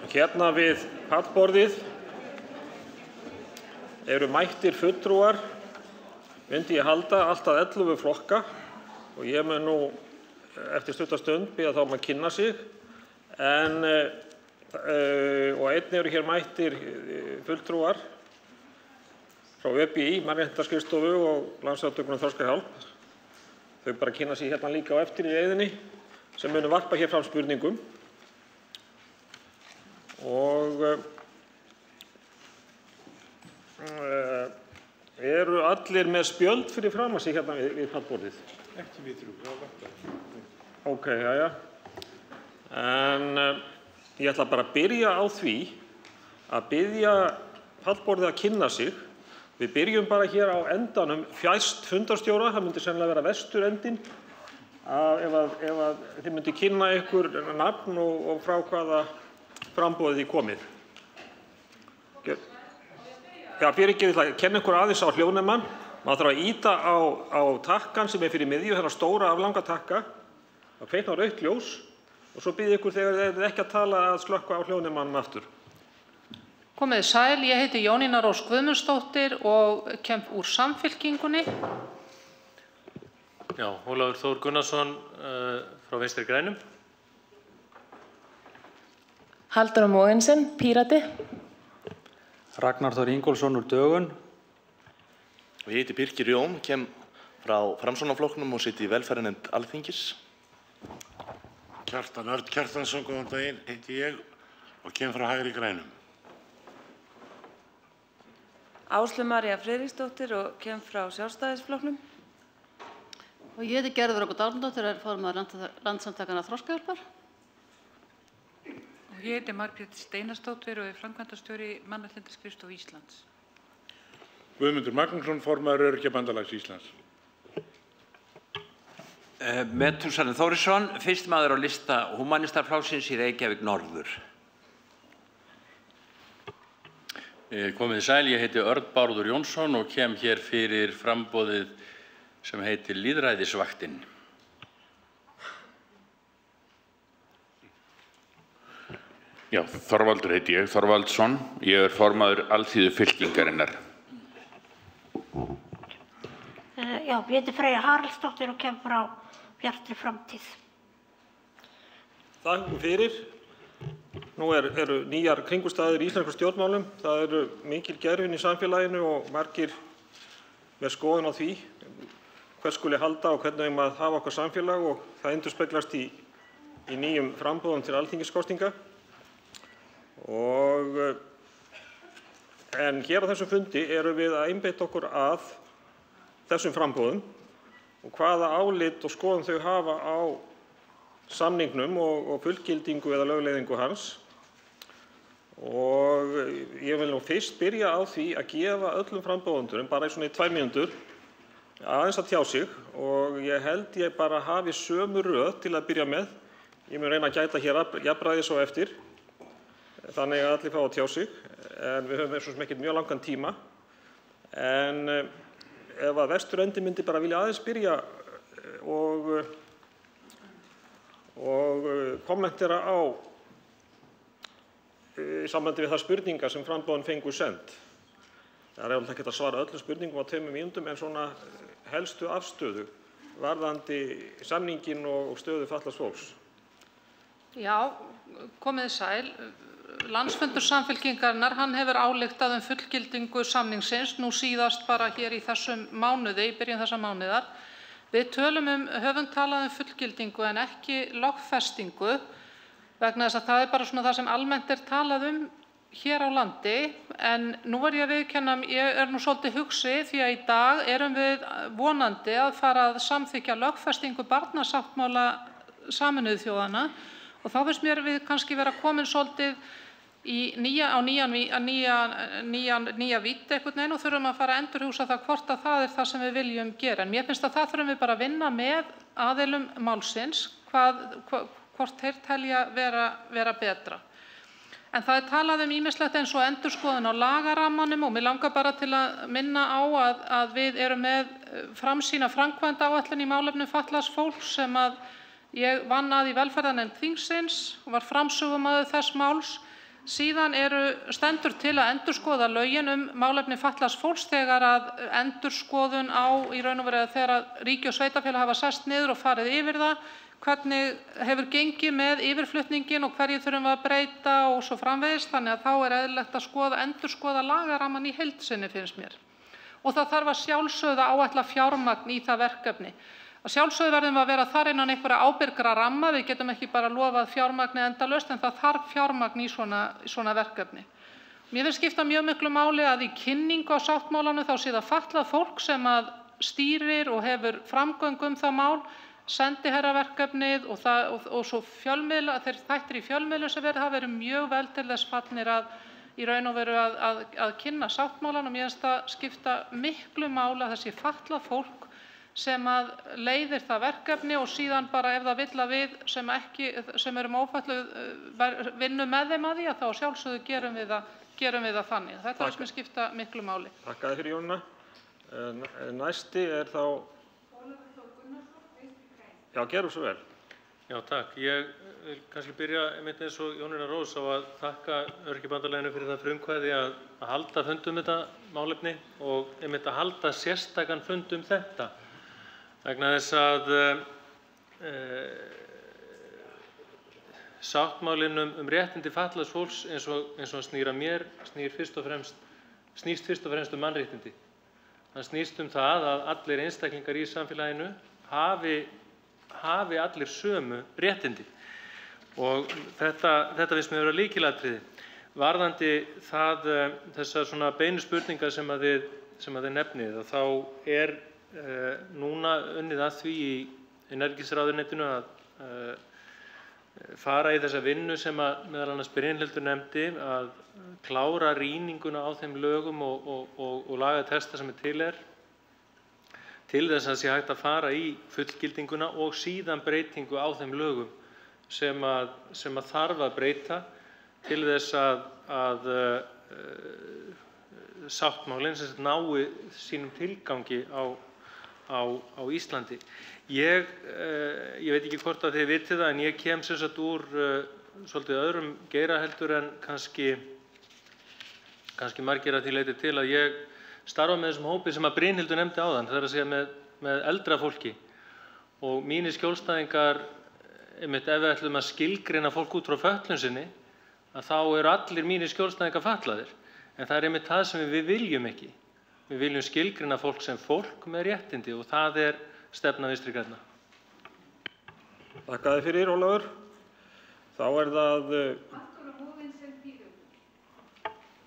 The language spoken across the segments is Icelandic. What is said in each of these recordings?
Hérna við pallborðið eru mættir fulltrúar, myndi ég halda, allt að 11 flokka og ég mun nú eftir stutta stund biðja þá að kynna sig. Og einnig eru hér mættir fulltrúar frá ÖBÍ, Mannréttindaskrifstofu og Landssamtökunum Þroskahjálp. Þau bara kynna sig hérna líka á eftir í leiðinni sem munu varpa hér fram spurningum. Og eru allir með spjöld fyrir fram að sig hérna við pallborðið? Ekki við þrjú, það vantar. Ok, jæja. En ég ætla bara að byrja á því að biðja pallborðið að kynna sig. Við byrjum bara hér á endanum fjæst fundarstjóra, það myndi sennilega vera vesturendin. Ef þið myndi kynna ykkur nafn og frá hvaða framboðið þið komið. Já, fyrirgefið, ég ætla að kenna ykkur aðeins á hljóðnemann. Maður þarf að ýta á takkan sem fyrir miðju, þennan stóra aflanga takka. Það kveiknar rautt ljós og svo bið ykkur þegar þið ekki að tala að slökkva á hljóðnemannum aftur. Komið sæl, ég heiti Jónína Rós Guðmundsdóttir og kem úr Samfylkingunni. Já, Ólafur Þór Gunnarsson frá Vinstri grænum. Halldóra Mogensen, Pírati. Ragnar Þór Ingólfsson úr Dögun. Og ég heiti Birkir Jón, kem frá Framsóknarflokknum og sit í velferðarnefnd Alþingis. Kjartan Örn Kjartansson, góðan daginn, heiti ég og kem frá Hægri grænum. Áslaug María Friðriksdóttir og kem frá Sjálfstæðisflokknum. Og ég heiti Gerður Ágústa Árnadóttir, formaður Landssamtakanna Þroskahjálpar. Og ég heiti Margrét Steinarsdóttir og framkvæmdastjóri Mannréttindaskrifstofu Íslands. Guðmundur Magnússon, formaður Öryrkjabandalags Íslands. Metúsalem Þórisson, fyrst maður á lista Húmanistaflokksins í Reykjavík norður. Komið sæl, ég heiti Örn Bárður Jónsson og kem hér fyrir framboðið sem heitir Lýðræðisvaktin. Já, Þorvaldur heiti ég, Þorvaldsson. Ég formaður Alþýðu fylkingarinnar. Já, ég heiti Freyja Haraldsdóttir og kem frá Bjartri framtíð. Takk fyrir. Nú eru nýjar kringumstæður í íslenskum stjórnmálum. Það eru mikil gervin í samfélaginu og margir með skoðun á því hvers skuli halda og hvernig maður hafa okkar samfélag og það endurspeglast í nýjum framboðum til alþingiskosninga. En hér á þessum fundi erum við að einbeita okkur að þessum framboðum og hvaða álit og skoðun þau hafa á samningnum og fullgildingu eða lögleiðingu hans. Og ég vil nú fyrst byrja á því að gefa öllum frambjóðendurum bara svona í 2 mínútur aðeins að tjá sig og ég held ég bara hafi sömu röð til að byrja með. Ég mun reyna að gæta hér jafnræðis á eftir þannig að allir fá að tjá sig en við höfum svo sem ekkert mjög langan tíma. En ef að vesturendin myndi bara vilja aðeins byrja og kommentera á í sambandi við það spurningar sem framboðin fengu send. Það er ekki að svara öllum spurningum á 2 mínútum en svona helstu afstöðu varðandi samninginn og stöðu fatlaðs fólks. Já, komið sæl. Landsfundur Samfylkingarinnar, hann hefur ályktað fullgildingu samningsins nú síðast bara hér í þessum mánuði, í byrjun þessa mánuðar. Við höfum talað fullgildingu en ekki lögfestingu vegna þess að það er bara svona það sem almennt talað hér á landi en nú var ég að viðurkenna, ég nú svolítið hugsi því að í dag erum við vonandi að fara að samþykkja lögfestingu barnasáttmála Sameinuðu þjóðanna og þá finnst mér við kannski vera komin svolítið í nýja vídd einhvern veginn og þurfum að fara að endurhugsa það hvort að það er það sem við viljum gera. En mér finnst að það þurfum við bara að vinna með aðilum málsins, hvort þeir telja vera betra. En það er talað ýmislegt eins og endurskoðun á lagarammanum og mig langar bara til að minna á að við erum með framsýna framkvæmdaáætlun í málefnum fatlaðs fólks sem að ég vann að í velferðarnefnd þingsins og var framsögumaður þess máls. Síðan stendur til að endurskoða lögin málefni fatlaðs fólks þegar að endurskoðun í raun og veru þegar ríki og sveitarfélög hafa sest niður og farið yfir það, hvernig hefur gengið með yfirflutningin og hverju þurfum við að breyta og svo framvegis, þannig að þá eðlilegt að endurskoða lagarammann í heild sinni finnst mér. Og það þarf að sjálfsögðu áætla fjármagn í það verkefni. Að sjálfsögðu verðum við að vera þar innan einhverja ábyrgra ramma, við getum ekki bara lofað fjármagni endalaust, en það þarf fjármagn í svona verkefni. Mér finnst skipta mjög miklu máli að í kynningu á sáttmálanum þá sé það fatlað fólk sem að stýrir og hefur framgöngu það mál, sendiherraverkefnið og svo fjölmiðla, þeir þættir í fjölmiðlum sem hafa verið mjög vel til þess fallnir að í raun og veru að kynna sáttmálan, og mér finnst það skipta miklu máli að þessi fatlað fólk sem að leiðir það verkefni og síðan bara ef það vill að við sem erum ófötluð vinnum með þeim að því, að þá sjálfsögðu gerum við það þannig. Þetta finnst mér skipta miklu máli. Takk fyrir Jónína. Næsti þá Já, gerum svo vel. Já, takk. Ég vil kannski byrja einmitt eins og Jónína Rós á að þakka Öryrkjabandalaginu fyrir það frumkvæði að halda fund þetta málefni og einmitt að halda sérstakan fund þetta. Vegna þess að sáttmálinn réttindi fatlaðs fólks eins og snýr að mér snýst fyrst og fremst mannréttindi. Það snýst það að allir einstaklingar í samfélaginu hafi allir sömu réttindi. Og þetta finnst mér vera lykilatriði. Varðandi þessar svona beinu spurningar sem að þið nefnið, þá núna unnið að því í innanríkisráðuneytinu að fara í þessa vinnu sem að meðal annars Brynhildur nefndi, að klára rýninguna á þeim lögum og lagatexta sem til þess að sé hægt að fara í fullgildinguna og síðan breytingu á þeim lögum sem að þarf að breyta til þess að sáttmálinn nái sínum tilgangi á Íslandi. Ég veit ekki hvort að þið vitið það, en ég kem úr svolítið öðrum geira heldur en kannski margir að því leyti til að ég starfa með þessum hópi sem að Brynhildur nefndi áðan, það að segja með eldra fólki, og mínir skjólstæðingar, ef við ætlum að skilgreina fólk út frá fötlun sinni, að þá eru allir mínir skjólstæðingar fatlaðir, en það er það sem við viljum ekki. Við viljum skilgreina fólk sem fólk með réttindi og það er stefna Vinstri grænna. Þakka þér fyrir, Ólafur. Þá það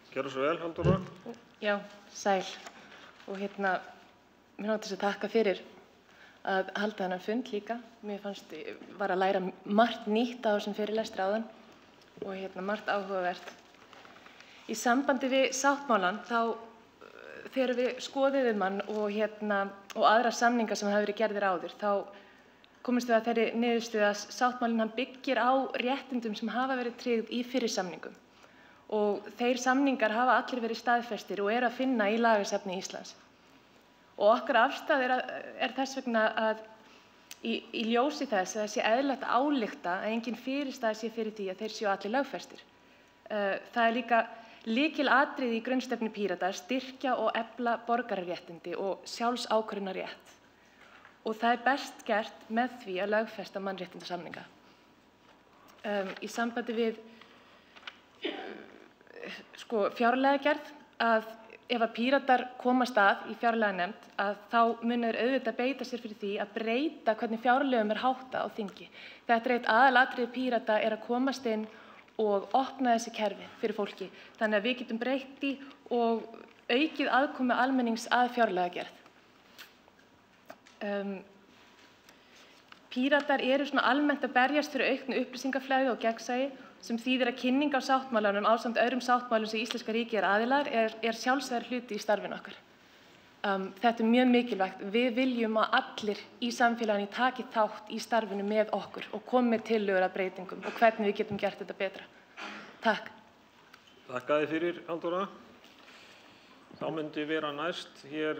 Gjörðu svo vel, Halldóra. Já, sæl. Og mér langar til að þakka fyrir að halda þennan fund líka. Mér var að læra margt nýtt á þessum fyrirlestri áðan og margt áhugavert. Í sambandi við sáttmálann þegar við skoðuðum hann og aðra samninga sem hafa verið gerðir áður, þá komumst við að þeirri niðurstöðu að sáttmálinn hann byggir á réttindum sem hafa verið tryggð í fyrri samningum. Og þeir samningar hafa allir verið staðfestir og að finna í lagasafni Íslands. Og okkar afstaða er þess vegna að í ljósi þess að það sé eðlilegt að álykta að engin fyrirstaða sé fyrir því að þeir séu allir lögfestir. Það líka lykilatriði í grunnstefnu Pírata að styrkja og efla borgararéttindi og sjálfsákvörðunarrétt. Og það er best gert með því að lögfesta mannréttindasamninga. Í sambandi við fjárlagagerð, að ef að Píratar komast að í fjárlaganefnd, að þá munu þeir auðvitað beita sér fyrir því að breyta hvernig fjárlögum háttað á þingi. Þetta er eitt aðalatriði Pírata að komast inn og opna þessi kerfi fyrir fólki, þannig að við getum breytt því og aukið aðkomu almennings að fjárlagagerð. Píratar eru almennt að berjast fyrir auknu upplýsingaflæði og gegnsæi, sem þýðir að kynning á sáttmálanum ásamt öðrum sáttmálum sem íslenska ríkið aðilar er sjálfsagður hluti í starfinu okkar. Þetta mjög mikilvægt. Við viljum að allir í samfélaginu taki þátt í starfinu með okkur og komi með tillögur að breytingum og hvernig við getum gert þetta betra. Takk. Þakka þér fyrir, Halldóra. Þá myndi vera næst hér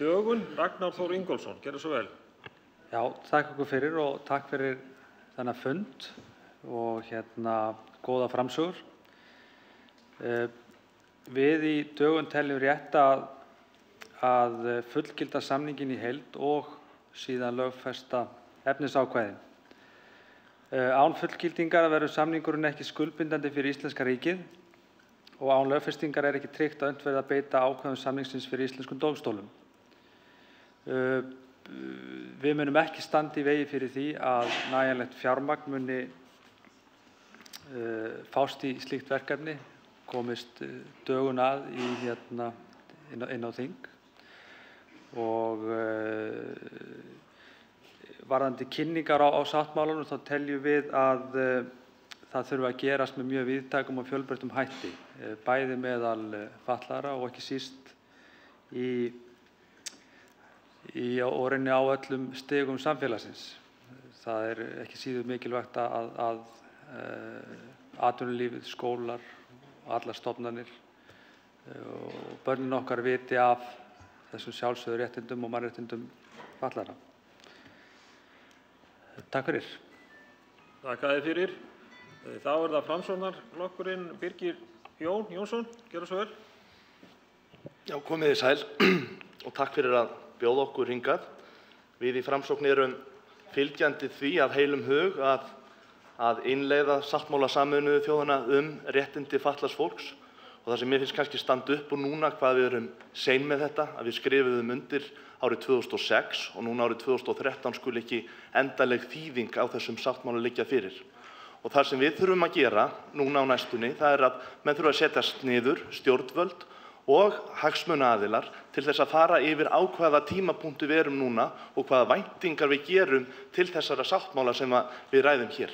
Dögun, Ragnar Þór Ingólfsson. Gerðu svo vel. Já, takk ykkur fyrir og takk fyrir þennan fund. og góða framsögur. Við í Dögun teljum rétt að fullgilda samninginn í heild og síðan lögfesta efnisákvæðin. Án fullgildingar verður samningurinn ekki skuldbindandi fyrir íslenska ríkið og án lögfestingar ekki tryggt að unnt verði að beita ákvæðum samningsins fyrir íslenskum dómstólum. Við munum ekki standa í vegi fyrir því að nægjanlegt fjármagn muni fást í slíkt verkefni, komist Dögun að inn á þing. Og varðandi kynningar á sáttmálanum þá teljum við að það þurfi að gerast með mjög víðtækum og fjölbreyttum hætti, bæði meðal fatlaðra og ekki síst og rauninni á öllum stigum samfélagsins. Það ekki síður mikilvægt að atvinnulífið, skólar og allar stofnanir og börnin okkar viti af þessum sjálfsögðu réttindum og mannréttindum fatlaðra. Takk fyrir. Takk að þið fyrir. Þá það Framsóknarflokkurinn Birgir Jón Jónsson. Gjörðu svo vel. Já, komið þið sæl og takk fyrir að bjóða okkur hingað. Við í Framsókn erum fylgjandi því af heilum hug að innleiða sáttmála Sameinuðu þjóðanna réttindi fatlaðs fólks. Og það sem mér finnst kannski standa upp úr núna hvað við erum sein með þetta, að við skrifuðum undir árið 2006 og núna árið 2013 skuli ekki endanleg þýðing á þessum sáttmála liggja fyrir. Og það sem við þurfum að gera núna á næstunni, það að menn þurfa að setjast niður, stjórnvöld og hagsmunaaðilar til þess að fara yfir á hvaða tímapunkti við erum núna og hvaða væntingar við gerum til þessara sáttmála sem við ræðum hér.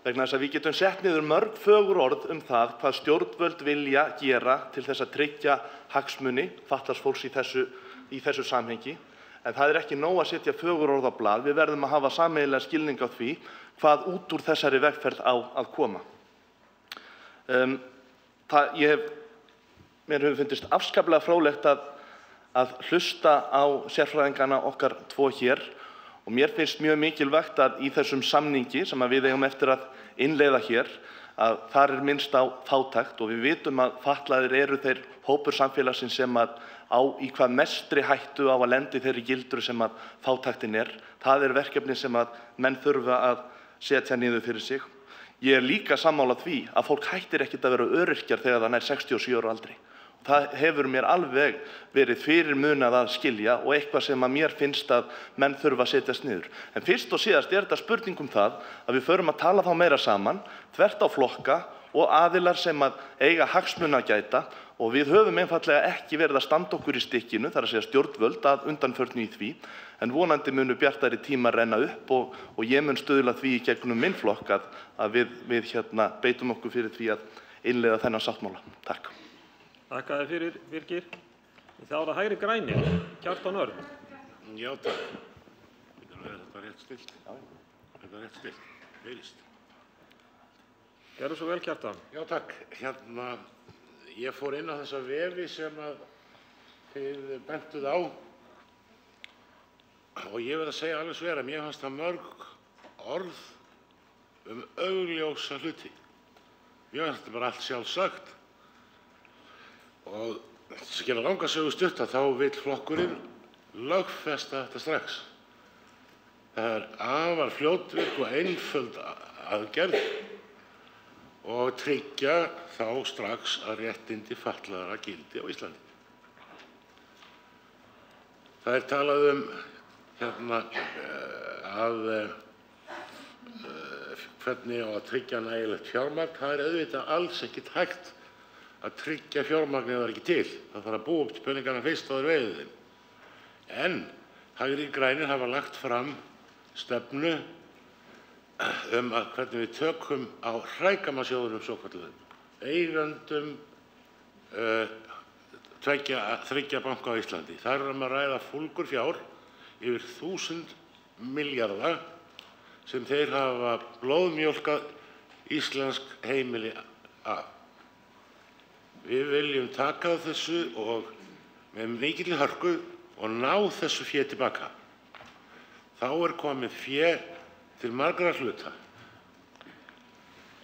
Vegna þess að við getum sett niður mörg fögur orð það hvað stjórnvöld vilja gera til þess að tryggja hagsmuni fatlaðs fólks í þessu samhengi. En það ekki nóg að setja fögur orð á blað, við verðum að hafa sameiginlega skilning á því hvað út úr þessari vegferð á að koma. Mér hefur fundist afskaplega fróðlegt að hlusta á sérfræðingana okkar tvo hér. Og mér finnst mjög mikilvægt að í þessum samningi sem við eigum eftir að innleiða hér, að þar minnst á fátækt og við vitum að fatlaðir eru þeir hópur samfélagsins sem á í hvað mestri hættu á að lenda í þeirri gildru sem fátæktin er. Það verkefni sem menn þurfa að setja niður fyrir sig. Ég líka sammála því að fólk hættir ekkert að vera öryrkjar þegar það nær 67 ára aldri. Það hefur mér alveg verið fyrirmunað að skilja og eitthvað sem mér finnst að menn þurfa að setjast niður. En fyrst og síðast þetta spurning það að við förum að tala þá meira saman, þvert á flokka og aðilar sem eiga hagsmuna að gæta og við höfum einfaldlega ekki verið að standa okkur í stykkinu, þar að segja stjórnvöld að undanförnu í því, en vonandi munu bjartari tímar renna upp og ég mun stuðla því í gegnum minn flokk að við beitum okkur fyrir því að innleiða þennan sáttmála. Takk. Takk að þið fyrir, Birgir. Þá það Hægri grænir, Kjartan Örn. Já, takk. Þetta rétt stilt. Þetta rétt stilt. Heyrist. Gerðu svo vel, Kjartan. Já, takk. Ég fór inn á þessa vefi sem þið bentuð á og ég verð að segja alveg svo að mér fannst það mörg orð augljósa hluti. Mér fannst þetta bara allt sjálfsagt. Og þess að gera langa sögu stutta þá vill flokkurinn lögfesta þetta strax. Það afar fljótvirk og einföld aðgerð og tryggja þá strax að réttindi fatlaðra gildi á Íslandi. Það talað hvernig á að tryggja nægilegt fjármagn. Það auðvitað alls ekkert hægt að tryggja fjármagnið ekki til. Það þarf að búa upp peningana fyrst og veiða þeim. En Hægri grænir hafa lagt fram stefnu hvernig við tökum á hrægammasjóðunum svokölluðum, eigendum þriggja banka á Íslandi. Þar að ræða fúlgur fjár yfir 1000 milljarða sem þeir hafa blóðmjólkað íslensk heimili af. Við viljum taka á þessu og með mikilli hörku og ná þessu fé tilbaka. Þá komið fé til margra hluta.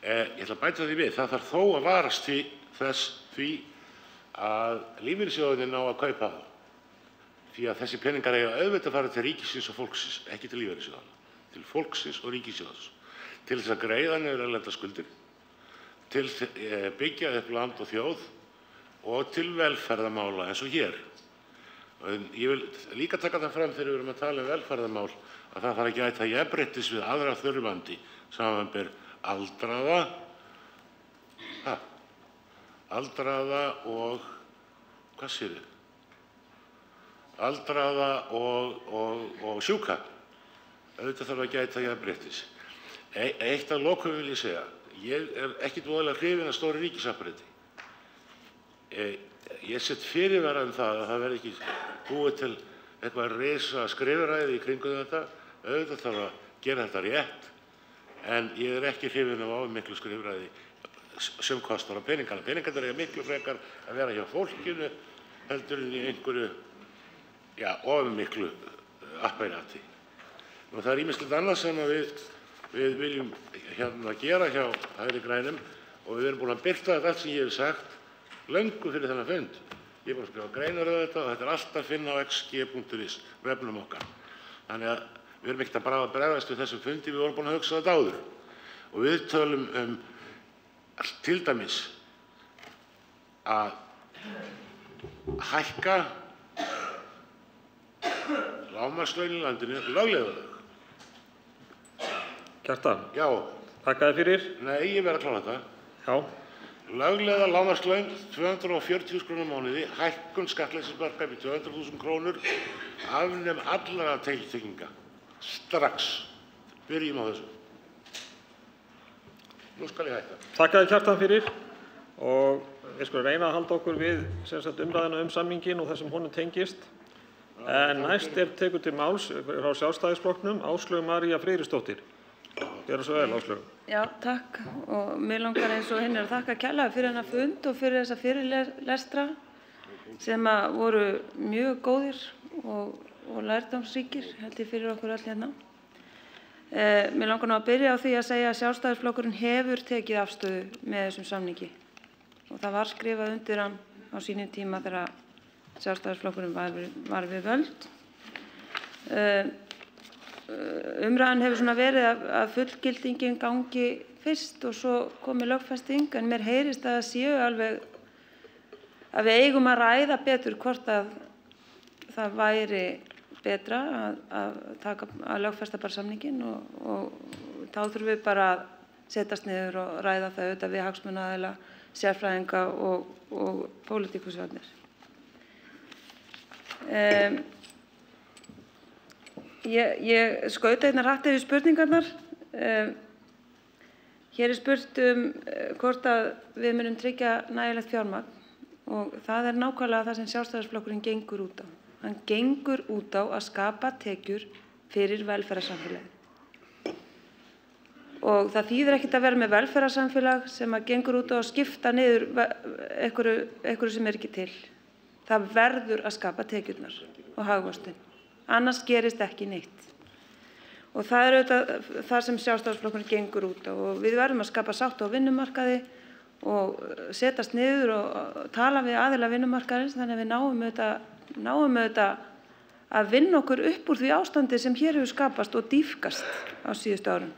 Ég ætla að bæta því við, það þarf þó að varast því að lífeyrissjóðirnir ná að kaupa það. Því að þessi peningar eiga auðvitað að fara til ríkisins og fólksins, ekki til lífeyrissjóðanna. Til fólksins og ríkissjóðs. Til þess að greiða niður erlendar skuldir, til byggja upp land og þjóð og til velferðarmála eins og hér. Ég vil líka taka það fram þegar við erum að tala um velferðarmál að það þarf að gæta jafnréttis við aðra þurfandi, samanber aldraða og, hvað sér þið? Aldraða og sjúka. Auðvitað þarf að gæta jafnréttis. Eitt að lokum vil ég segja, ég ekkert voðalega hrifinn af stóru ríkisapparati. Ég set fyrirvara það að það verði ekki búið til eitthvað risa skrifaræði í kringum þetta. Auðvitað þarf að gera þetta rétt, en ég ekki hrifinn af miklu skrifaræði sem kostar á peningana. Peningarnir eiga miklu frekar að vera hjá fólkinu heldur en í einhverju miklu apparati. Það er ýmislegt annað sem við viljum gera hjá Hægri grænum og við erum búin að birta þetta allt sem ég hef sagt löngu fyrir þennan fund. Ég er búin að skrifa greinar þetta og þetta er allt að finna á xg.is, vefnum okkar. Þannig að við erum ekkert að bregðast við þessum fundi, við vorum búin að hugsa þetta áður. Og við tölum til dæmis að hækka lágmarkslaun í landinu, lögleiða þau. Kjartan? Já. Þakka þér fyrir. Nei, ég verð að klára þetta. Já. Lögleiða lágmarkslaun 240.000 kr. á mánuði, hækkun skattleysismarka upp í 200.000 kr. Afnema allra tekjutrygginga. Strax. Byrjum á þessu. Nú skal ég hætta. Þakka þér Kjartan fyrir og við skulum reyna að halda okkur við umræðina samninginn og það sem honum tengist. En næst tekur til máls frá Sjálfstæðisflokknum Áslaug María Friðriksdóttir. Gjörðu svo vel, Áslaug. Já, takk. Og mig langar eins og hinn að þakka kærlega fyrir þennan fund og fyrir þessa fyrirlestra sem voru mjög góðir og lærdómsríkir, held ég fyrir okkur öll hérna. Mér langar nú að byrja á því að segja að Sjálfstæðisflokkurinn hefur tekið afstöðu með þessum samningi og það var skrifað undir hann á sínum tíma þegar Sjálfstæðisflokkurinn var við völd. Umræðan hefur verið að fullgildingin gangi fyrst og svo komi lögfesting, en mér heyrist að það séu alveg að við eigum að ræða betur hvort að það væri betra að lögfesta bara samninginn og þá þurfum við bara að setjast niður og ræða það auðvitað við hagsmunaaðila, sérfræðinga og pólitíkusvarnir. Ég skauta hérna hratt yfir spurningarnar. Hér er spurt hvort að við munum tryggja nægilegt fjármagn og það er nákvæmlega það sem Sjálfstæðisflokkurinn gengur út á. Hann gengur út á að skapa tekjur fyrir velferðarsamfélagið. Og það þýðir ekkert að vera með velferðarsamfélag sem gengur út á að skipta niður einhverju sem ekki til. Það verður að skapa tekjurnar og hagvöxtinn. Annars gerist ekki neitt. Og það er auðvitað það sem Sjálfstæðisflokkurinn gengur út á og við verðum að skapa sátt á vinnumarkaði og setjast niður og tala við aðila vinnumarkaðins þannig að við náum auðvitað að vinna okkur upp úr því ástandi sem hér hefur skapast og dýpkast á síðustu árum.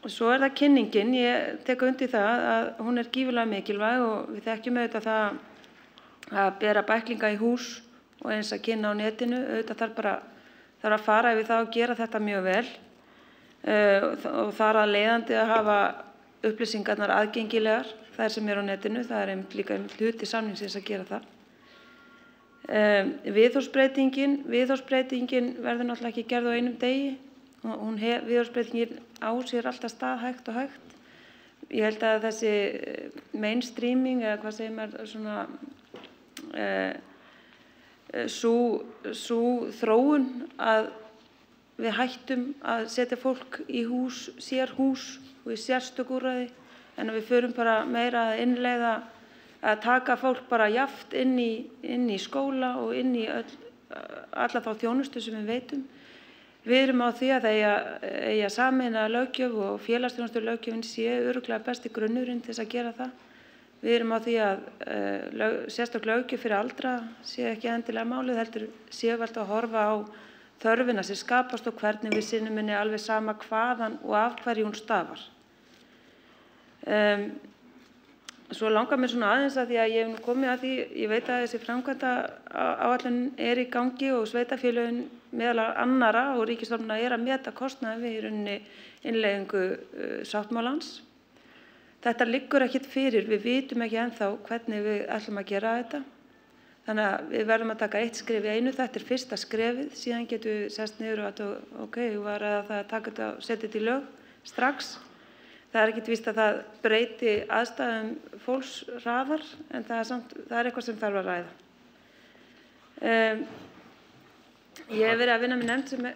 Svo er það kynningin, ég tek undir það að hún er gífurlega mikilvæg og við þekkjum auðvitað það að bera bæklinga í hús og eins að kynna á netinu, auðvitað þarf að fara yfir það og gera þetta mjög vel og þar að leiðandi að hafa upplýsingarnar aðgengilegar, þær sem á netinu, það er líka hluti samningsins að gera það. Viðhorfsbreytingin verður náttúrulega ekki gerð á einum degi. Viðhorfsbreytingin á sér alltaf stað hægt og hægt. Ég held að þessi mainstreaming, eða hvað segir maður, sú þróun að við hættum að setja fólk í hús, sérhús og í sérstök úrræði, en að við förum bara meira að innleiða að taka fólk bara jafnt inn í skóla og inn í alla þá þjónustu sem við veitum. Við erum á því að það eigi að sameina löggjöf og félagsþjónustulöggjöfin sé örugglega besti grunnurinn til þess að gera það. Við erum á því að sérstök löggjöf fyrir aldra sé ekki endilega málið, heldur séum við alltaf að horfa á þörfina sem skapast og hvernig við sinnum henni alveg sama hvaðan og af hverju hún stafar. Svo langar mér svona aðeins að því að ég hef nú komið að því, ég veit að þessi framkvæmda áætlun í gangi og sveitarfélögin meðal annarra og ríkisstofnana að meta kostnaði við í rauninni innleiðingu sáttmálans. Þetta liggur ekkert fyrir, við vitum ekki ennþá hvernig við ætlum að gera þetta. Þannig að við verðum að taka eitt skref í einu, þetta fyrsta skrefið, síðan getum við sest niður og ok, var að það taka þetta og setja þetta í lög strax. Það ekkert víst að það breyti aðstæðum fólks hraðar, en það eitthvað sem þarf að ræða. Ég hef verið að vinna með nefnd sem að...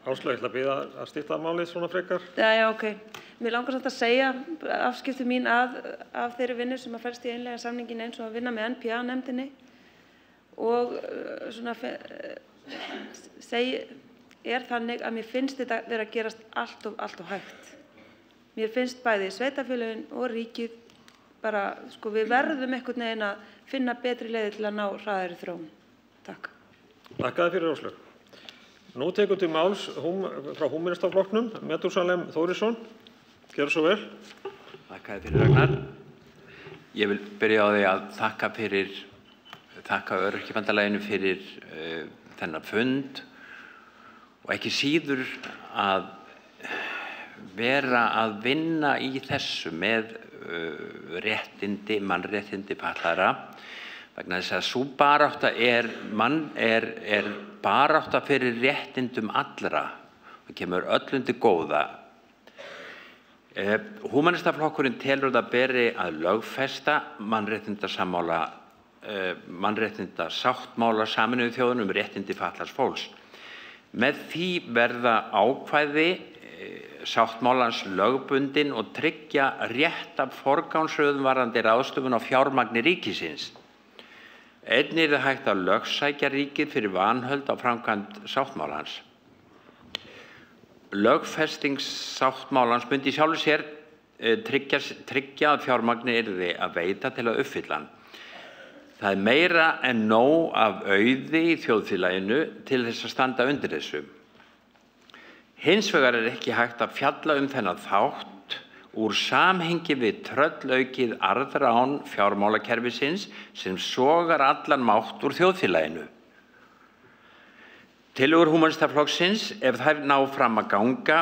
Áslaug, ég ætla að biðja að stytta málið svona frekar. Já, ok. Mér langar samt að segja afskipti mín af þeirri vinnu sem að felst í einlega samningin eins og að vinna með NPA-nefndinni og svona þannig að mér finnst þetta vera að gerast allt of hægt. Mér finnst bæði sveitarfélögin og ríkið bara, við verðum einhvern veginn að finna betri leiðir til að ná hraðari þróun. Takk. Þakka fyrir Áslaug. Nú tekur til máls frá Húmennistaflokknum, Metúsalem Þórisson. Gjörðu svo vel. Þakka fyrir Ragnar. Ég vil byrja á því að þakka Öryrkjabandalaginu fyrir þennan fund og ekki síður að vera að vinna í þessu með réttindi, mannréttindi fatlaðra vegna þess að sú barátta er barátta fyrir réttindum allra og kemur öllum til góða. Húmennistaflokkurinn telur það beri að lögfesta mannréttindasáttmála Sameinuðu þjóðanna réttindi fatlaðs fólks. Með því verða ákvæði sáttmálans lögbundin og tryggja rétta forgangsröðun varðandi ráðstöfun á fjármagni ríkisins. Einnig það hægt að lögsækja ríkið fyrir vanhöld á framkvæmd sáttmálans. Lögfesting sáttmálans myndi í sjálfu sér tryggja að fjármagni yrði að veita til að uppfylla hann. Það meira en nóg af auði í þjóðfélaginu til þess að standa undir þessu. Hins vegar ekki hægt að fjalla þennan þátt úr samhengi við tröllaukið arðrán fjármálakerfisins sem sogar allan mátt úr þjóðfélaginu. Tillögur Húmennistaflokksins, ef þær ná fram að ganga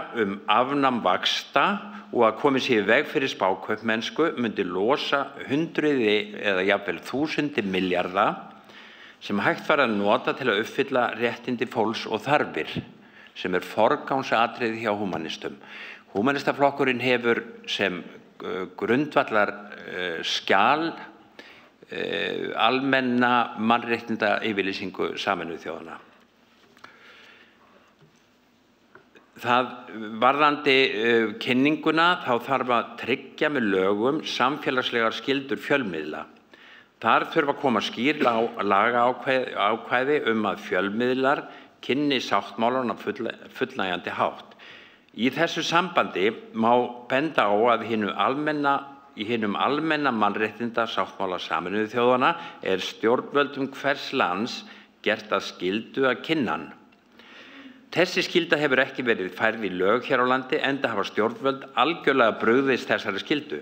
afnám vaxta og að komið sér í veg fyrir spákaupmennsku, myndi losa hundruði eða jafnvel þúsundir milljarða sem hægt var að nota til að uppfylla réttindi fólks og þarfir, sem forgangsatriði hjá húmanistum. Húmennistaflokkurinn hefur sem grundvallar skjal almenna mannréttindayfirlýsingu Sameinuðu þjóðanna. Varðandi kynninguna þá þarf að tryggja með lögum samfélagslegar skyldur fjölmiðla. Þar þurfa að koma skýr lagaákvæði að fjölmiðlar kynni sáttmálan á fullnægjandi hátt. Í þessu sambandi má benda á að í hinum almenna mannréttindasáttmála Sameinuðu þjóðanna stjórnvöldum hvers lands gert að skyldu að kynna hann. Þessi skylda hefur ekki verið færð í lög hér á landi enda hafa stjórnvöld algjörlega brugðist þessari skyldu.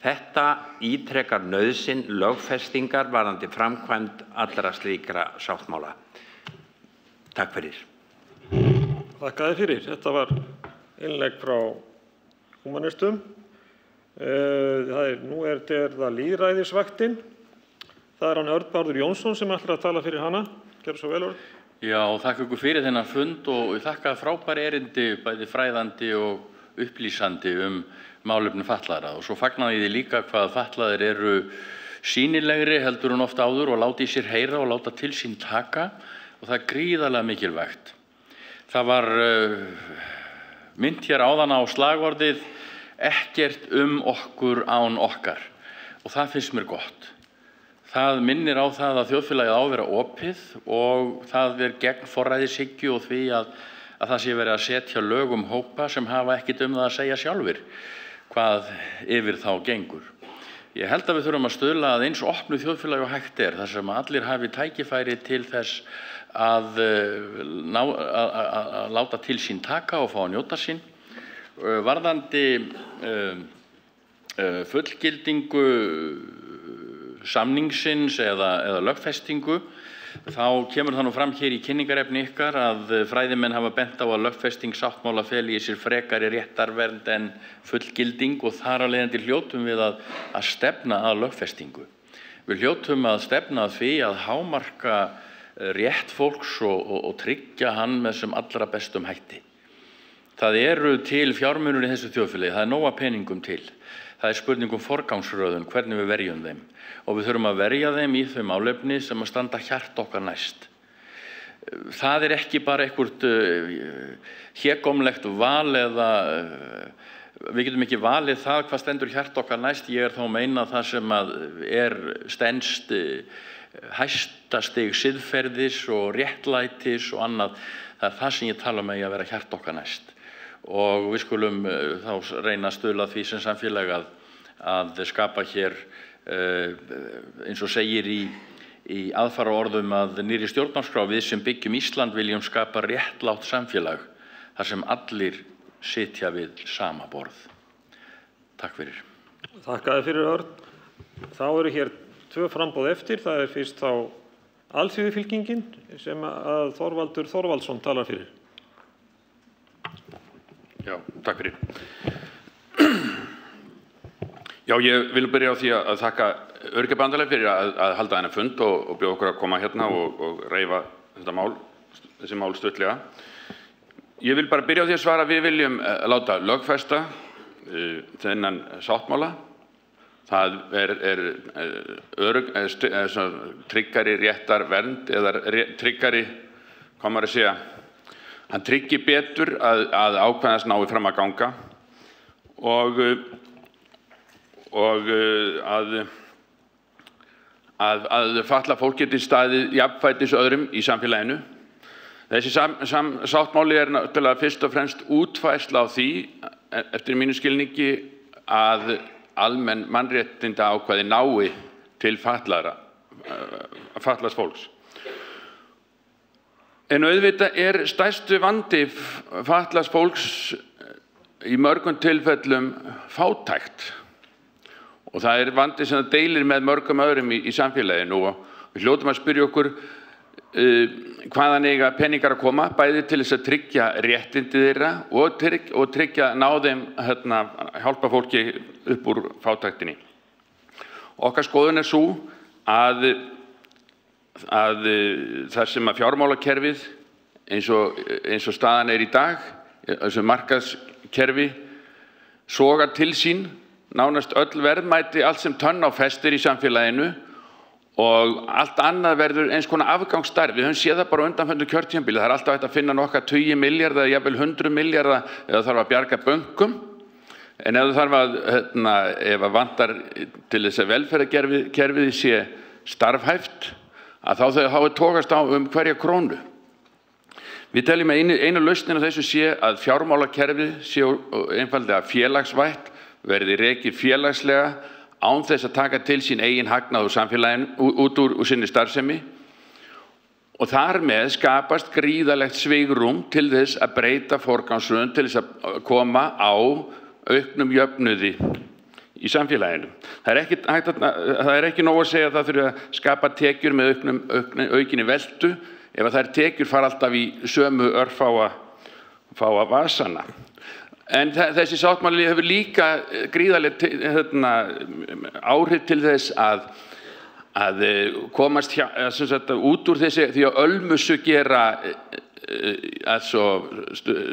Þetta ítrekar nauðsyn lögfestingar varðandi framkvæmd allra slíkra sáttmála. Takk fyrir. Þakka þér fyrir. Þetta var innlegg frá húmanistum. Nú er það lýðræðisvaktin. Það er hann Örn Bárður Jónsson sem ætlar að tala fyrir hana. Gjörðu svo vel, Örn. Já, þakka ykkur fyrir þennan fund og þakka frábæri erindi, bæði fræðandi og upplýsandi málefni fatlaðra. Og svo fagnaði ég því líka hvað fatlaðir eru sýnilegri heldur en oft áður og láta í sér heyra og láta til sín taka og það er gríðarlega mikilvægt. Það var mynd hér áðan á slagorðið ekkert okkur án okkar og það finnst mér gott. Það minnir á það að þjóðfélagið á að vera opið og það gegn forræðishyggju og því að það sé verið að setja lög hópa sem hafa ekkert það að segja sjálfir hvað yfir þá gengur. Ég held að við þurfum að stuðla að eins opnu þjóðfélagi og hægt þar sem allir hafi tækifæri til þess að láta til sín taka og fá að njóta sín. Varðandi fullgildingu samningsins eða lögfestingu, þá kemur það nú fram hér í kynningarefni ykkar að fræðimenn hafa bent á að lögfesting sáttmála feli í sér frekari réttarvernd en fullgilding og þar af leiðandi hljótum við að stefna að lögfestingu. Við hljótum að stefna að því að hámarka rétt fólks og tryggja hann með sem allra bestum hætti. Það eru til fjármunir í þessu þjóðfélagi, það nóg af peningum til. Það spurning forgangsröðun, hvernig við verjum þeim. Og við þurfum að verja þeim í þau málefni sem að standa hjarta okkar næst. Það ekki bara eitthvert hégómlegt val eða við getum ekki valið það hvað stendur hjarta okkar næst. Ég þá að meina það sem að stenst hæsta stig siðferðis og réttlætis og annað. Það það sem ég tala að vera hjarta okkar næst. Og við skulum þá reyna að stuðla því sem samfélag að skapa hér eins og segir í aðfaraorðum að nýrri stjórnarskrá við sem byggjum Ísland viljum skapa réttlátt samfélag þar sem allir sitja við sama borð. Takk fyrir. Þakkaði fyrir Örn. Þá eru hér 2 framboð eftir. Það fyrst þá Alþýðufylkingin sem að Þorvaldur Þorvaldsson talar fyrir. Já, takk fyrir. Já, ég vil byrja á því að þakka Öryrkjabandalagið fyrir að halda þennan fund og bjóða okkur að koma hérna og reifa þessi mál stuttlega. Ég vil bara byrja á því að svara að við viljum láta lögfesta þennan sáttmála. Það tryggari réttarvernd eða tryggari, hvað maður að segja, hann tryggir betur að ákvæðast nái fram að ganga og að fatlað fólk geti staðið jafnfætis öðrum í samfélaginu. Þessi sáttmáli náttúrulega fyrst og fremst útfærsla á því, eftir mínu skilningi, að almenn mannréttindaákvæði nái til fatlaðs fólks. En auðvitað stærstu vandi fatlaðs fólks í mörgum tilfellum fátækt. Og það vandi sem það deilir með mörgum öðrum í samfélaginu og við hljótum að spyrja okkur hvaðan eiga peningar að koma, bæði til þess að tryggja réttindi þeirra og tryggja ná þeim hjálpa fólki upp úr fátæktinni. Okkar skoðun sú að þar sem að fjármálakerfið eins og staðan í dag, þessu markaðskerfi, sogar til sín nánast öll verðmæti, allt sem tönn á festir í samfélaginu og allt annað verður eins konar afgangsstarf. Við höfum séð það bara undanförnu kjörtímabili. Það alltaf hægt að finna nokkra 20 milljarða, jafnvel 100 milljarða eða þarf að bjarga bönkum. En ef það þarf ef vantar til þess að velferðarkerfið sé starfhæft, að þá hafi togast á hverja krónu. Við teljum að einu lausnin á þessu sé að fjármálakerfið sé einfaldlega félagsvætt, verði rekið félagslega án þess að taka til sín eigin hagnað úr samfélaginu, út úr sinni starfsemi og þar með skapast gríðarlegt svigrúm til þess að breyta forgangsröðun til þess að koma á auknum jöfnuði í samfélaginu. Það ekki nóg að segja að það þurfi að skapa tekjur með aukinni veltu ef að þær tekjur fara alltaf í sömu örfáa vasana. En þessi sáttmáli hefur líka gríðarlegt áhrif til þess að komast út úr því að ölmusu gera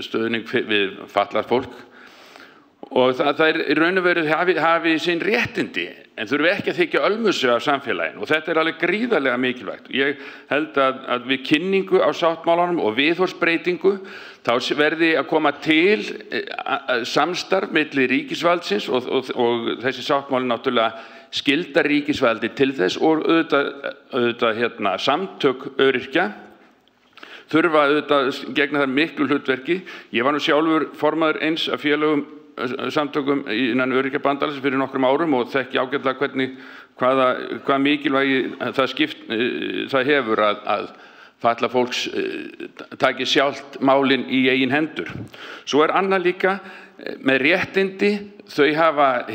stuðning við fatlað fólk og það í raun og veru hafi sín réttindi en þurfi ekki að þykja ölmusu af samfélaginu og þetta alveg gríðarlega mikilvægt. Ég held að við kynningu á sáttmálanum og viðhorfsbreytingu þá verði að koma til samstarf milli ríkisvaldsins og þessi sáttmáli náttúrulega skyldar ríkisvaldi til þess og auðvitað samtök öryrkja þurfa auðvitað að gegna þar miklu hlutverki. Ég var nú sjálfur formaður eins af félögum samtökum innan Öryrkjabandalagsins fyrir nokkrum árum og þekki ágætlega hvað mikilvægi það hefur að fatlað fólks taki sjálft málin í eigin hendur. Svo annað líka með réttindi, þau hafa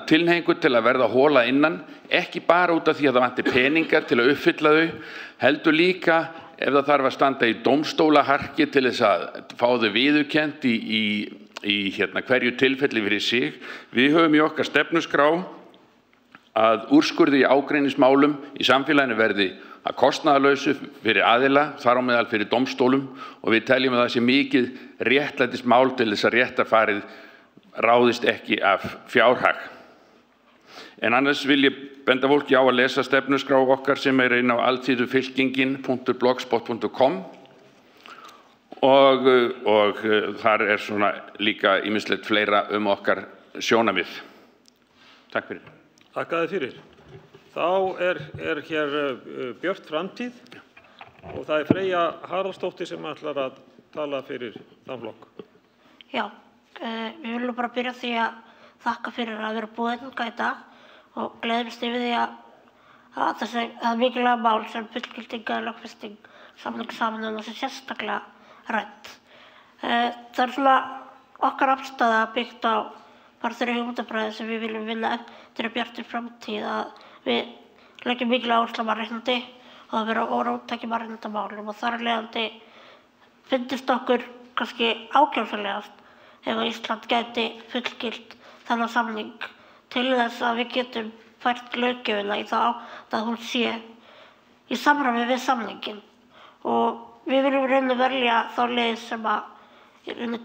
tilhneigingu til að verða hola innan, ekki bara út af því að það vanti peninga til að uppfylla þau, heldur líka ef það þarf að standa í dómstólaharki til þess að fá þau viðurkennt í hverju tilfelli fyrir sig. Við höfum í okkar stefnuskrá að úrskurði í ágreiningsmálum í samfélaginu verði að kostnaðarlausu fyrir aðila, þar á meðal fyrir dómstólum, og við teljum að það sé mikið réttlætismál til þess að réttarfarið ráðist ekki af fjárhag. En annars vil ég benda fólki á að lesa stefnuskrá okkar sem inn á alþýðufylkingin.blogspot.com og þar svona líka ýmislegt fleira okkar sjónarmið. Takk fyrir. Þakka þér fyrir. Þá hér björt framtíð og það Freyja Haraldsdóttir sem ætlar að tala fyrir þann flokk. Já, við viljum bara byrja því að þakka fyrir að vera búið í dag og gleðumst yfir því að það mikilvæga mál sem fullgilding eða lögfesting samninga sé sérstaklega rædd. Það svona okkar afstaða byggt á bara þeirri hugmyndafræði sem við viljum vinna eftir að bjartri framtíð, að við leggjum mikilvæga áherslu á mannréttindi og það vera óróttæki mannréttindamálum og þar af leiðandi fyndist okkur kannski ákjósanlegast ef Ísland gæti fullgilt þennan samning til þess að við getum fært löggjöfina í þá átt að hún sé í samræmi við samninginn. Og við viljum reyna að velja þá leið sem að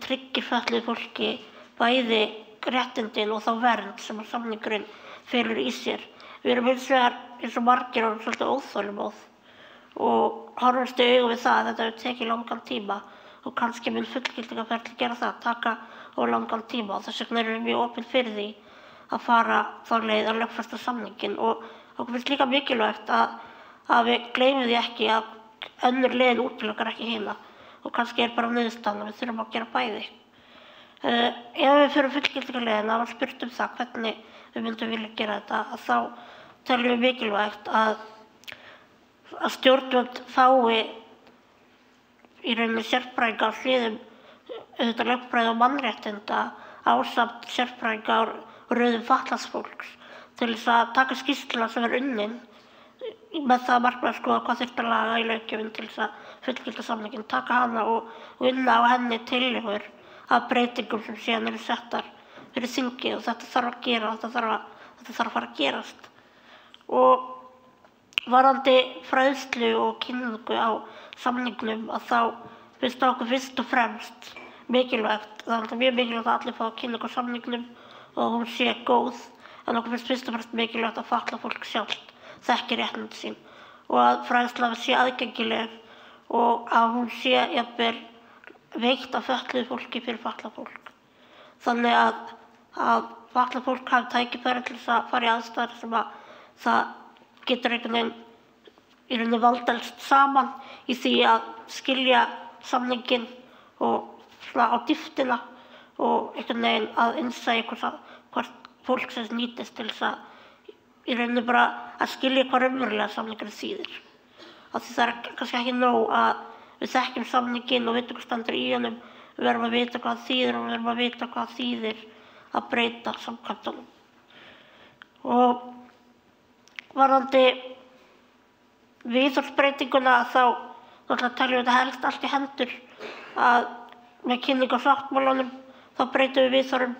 tryggir fötluðu fólki bæði réttindin og þá vernd sem að samningurinn felur í sér. Við erum hins vegar eins og margir og svolítið óþolinmóð og horfumst í augu við það að þetta hefur tekið langan tíma og kannski mun fullgildingarferli gera það, taka of langan tíma, og þess vegna erum við mjög opin fyrir því að fara þá leið að lögfesta samninginn. Og okkur finnst líka mikilvægt að við gleymum því ekki að önnur leiðin útilokar ekki hina og kannski bara niðurstaðan að við þurfum að gera bæði. Ef við fyrir fullgildingarleiðina og spurt það hvernig við myndum vilja gera þetta, þá teljum við mikilvægt að stjórnvöld fái í rauninni sérfræðinga á hliðum lögfræði og mannréttinda ásamt sérfræðinga á röðum fatlaðs fólks til þess að taka skýrsluna sem unnin með það markmið að skoða hvað þyrfti að laga í löggjöfin til þess að fullgilda samninginn, taka hana og vinna á henni tillögur að breytingum sem síðan eru settar fyrir þingið, og þetta þarf að gera, þetta þarf að fara að gerast. Og varðandi fræðslu og kynningu á samningnum að þá finnst okkur fyrst og fremst mikilvægt, það er mjög mikilvægt að allir fá kynningu á samningnum og hún sé góð, en okkur finnst fyrst og fremst mikilvægt að fatlað fólk sjálft þekki réttindi sín og að fræðslan sé aðgengileg og að hún sé jafnvel veitt af fötluðu fólki fyrir fatlað fólk. Þannig að fatlað fólk hafi tækifæri til þess að fara í aðstæður sem að það getur einhvern veginn valdelst saman í því að skilja samninginn og á dýptina og einhvern veginn að innsæja hvort fólk sem nýtist til þess að bara að skilja hvað raunverulega samningurinn þýðir. Af því það kannski ekki nóg að við þekkjum samninginn og vitum hvað stendur í honum, við verðum að vita hvað það þýðir og við verðum að vita hvað það þýðir að breyta samkvæmt honum. Og varðandi viðhorfsbreytinguna þá teljum við þetta helst allt í hendur að með kynningu á sáttmálanum þá breytum við viðhorfum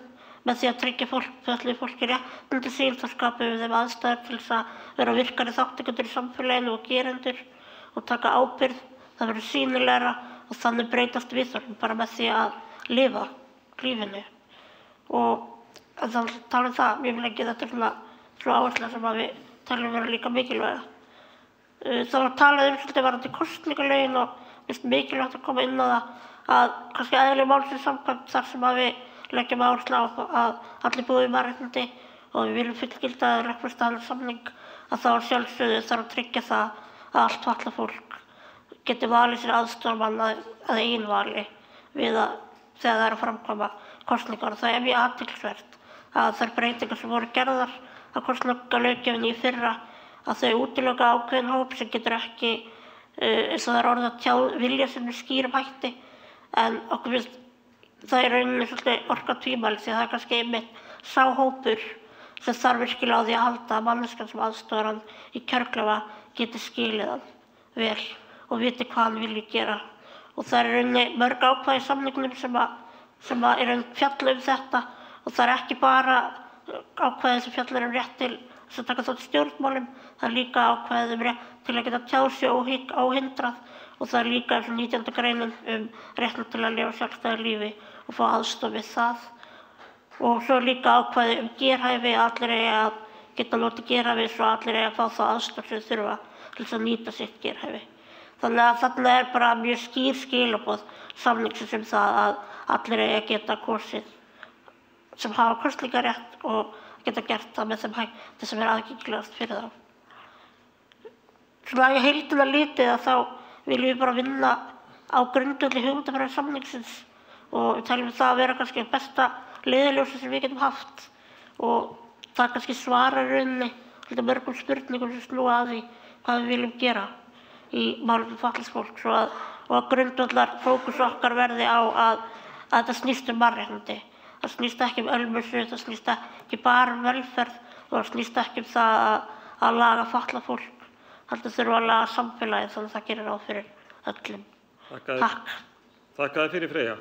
með því að tryggja fötluðu fólki réttindi sín, þá skapum við þeim aðstæður til þess að vera virkari þátttakendur í samfélaginu og gerendur og taka ábyrgð, það verður sýnilegra og þannig breytast viðhorfin bara með því að lifa lífinu. Og þannig tala um það mjög lengi, þetta svona áhersla sem að við teljum vera líka mikilvæga. Það var talað svolítið varðandi kosningalögin og finnst mikilvægt að koma inn á það að kannski eðli málsins samkvæmt þar sem að við leggjum áherslu á að allir búi í mannréttindi og við viljum fullgilda eða lögfesta þennan samning, að þá sjálfsögðu þarf að tryggja það að allt fatlað fólk geti valið sér aðstoðarmann að eigin vali þegar það er að framkvæma kosningar. Og það er mjög athyglisvert að þær breytingar sem voru gerðar á kosningalöggjöfinni í fyrra, að þau útiloka ákveðinn hóp sem getur ekki, eins og það er orðið að tjá vilja sinn með skýrum hætti, en okkur finnst það er rauninni svolítið orka tvímælis, því að það er kannski einmitt sá hópur sem þarf virkilega á því að halda að manneskjan sem aðstoðar hann í kjörklefa geti skilið hann vel og viti hvað hann vilji gera. Og það er rauninni mörg ákvæði í samningnum sem er fjalla þetta, og það er ekki bara ákvæði sem fjallar rétt til þess að taka þátt í stjórnmálum, það er líka ákvæði rétt til að geta tjáð sig óhindrað, og það er líka eins og 19. greinin rétt til að lifa sjálfstæðu lífi og fá aðstoð við það. Og svo líka ákvæði gerhæfi, allir eigi að geta notið gerhæfi svo allir eigi að fá það aðstoð sem þurfa til þess að nýta sitt gerhæfi. Þannig að þarna er bara mjög skýr skilaboð samningsins það að allir eigi að geta kosið sem hafa kosningarétt og geta gert það með þeim hætti sem er aðgengilegast fyrir þá. Svona í heildina litið að þá viljum við bara vinna á grundvelli hugmyndafræði samningsins og við teljum það að vera kannski besta leiðarljósið sem við getum haft, og það kannski svarar rauninni mörgum spurningum sem snúa að því hvað við viljum gera í málefnum fatlaðs fólks, og að grundvallar fókus okkar verði á að þetta snýst mannréttindi. Það snýst ekki ölmusu, það snýst ekki bara velferð og það snýst ekki það að laga fatlað fólk. Heldur þurfa að laga samfélagið, þannig að það gerir ráð fyrir öllum. Takk. Þakka þér fyrir, Freyja.